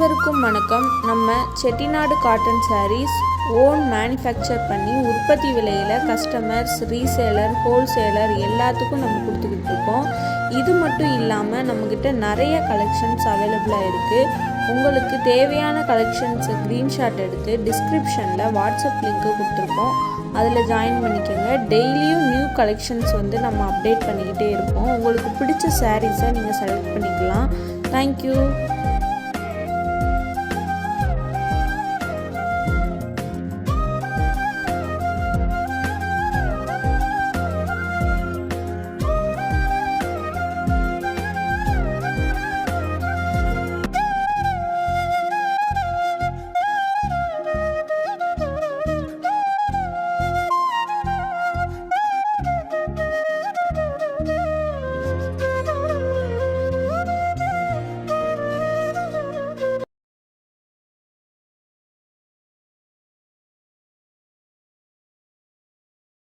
அனைவருக்கும் வணக்கம். நம்ம Chettinad cotton sarees own manufacture பண்ணி உற்பத்தி விலையில் கஸ்டமர்ஸ், ரீசேலர், ஹோல்சேலர் எல்லாத்துக்கும் நம்ம கொடுத்துக்கிட்டு இருக்கோம். இது மட்டும் இல்லாமல் நம்மக்கிட்ட நிறைய கலெக்ஷன்ஸ் அவைலபிளாக இருக்குது. உங்களுக்கு தேவையான கலெக்ஷன்ஸை ஸ்க்ரீன்ஷாட் எடுத்து டிஸ்கிரிப்ஷனில் வாட்ஸ்அப் லிங்க்கு கொடுத்துருக்கோம். அதில் ஜாயின் பண்ணிக்கோங்க. டெய்லியும் நியூ கலெக்ஷன்ஸ் நம்ம அப்டேட் பண்ணிக்கிட்டே இருப்போம். உங்களுக்கு பிடிச்ச சாரீஸை நீங்கள் செலக்ட் பண்ணிக்கலாம். தேங்க்யூ.